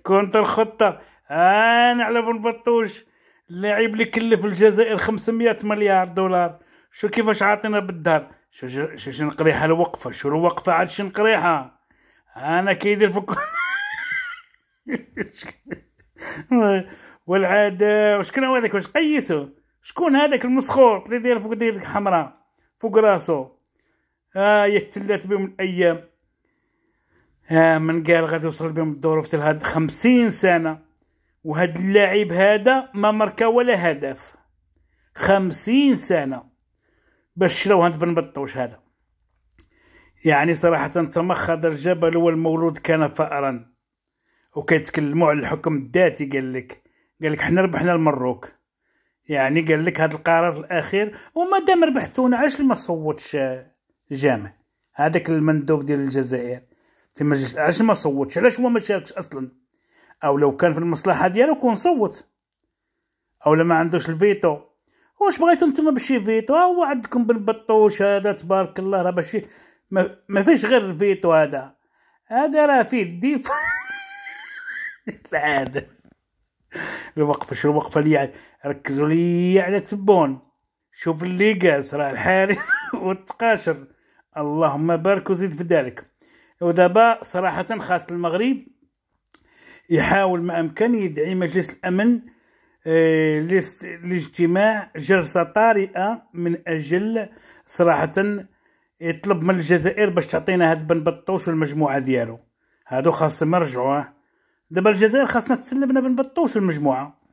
كنت الخطة انا على بن بطوش، اللاعب اللي كلف الجزائر 500 مليار دولار. شو كيفاش عاطينا بالدار؟ شو شنقريحة الوقفة، شو الوقفة عاد شنقريحة. انا كيدير فوق. والعاد وشكون هو هذاك، واش قيسو؟ شكون هذاك المسخوط اللي داير فوق دير حمراء فوق راسو؟ يتلات بهم الايام. من قال غادي يوصل بهم الدور في هاد 50 سنة، وهاد اللاعب هذا ما مركا ولا هدف. 50 سنة باش شراو هاد بن بطوش هذا. يعني صراحة تمخض الجبل والمولود كان فأرا. وكيتكلموا على الحكم الذاتي، قال لك حنا ربحنا المروك. يعني قال لك هذا القرار الاخير، وما دام ربحتونا علاش ما صوتش جامع هذاك المندوب ديال الجزائر في مجلس؟ علاش ما صوتش؟ علاش هو ما شاركش اصلا؟ او لو كان في المصلحه ديالو كون صوت، او ما عندوش الفيتو. واش بغيتو نتوما باش فيتو؟ هو عندكم بالبطوش هذا تبارك الله، راه باش ما فيش غير الفيتو هذا راه فيه الديف. العاده الوقفه، شو الوقفه اللي ركزوا لي على تبون. شوف اللي قاس راه الحارس والتقاشر، اللهم بارك وزيد في ذلك. ودابا صراحه خاص المغرب يحاول ما امكن يدعي مجلس الامن لاجتماع جلسه طارئه من اجل صراحه يطلب من الجزائر باش تعطينا هاد بن بطوش والمجموعه ديالو. هادو خاصهم يرجعوه. دابا الجزائر خاصنا تسلبنا بن بطوش والمجموعه.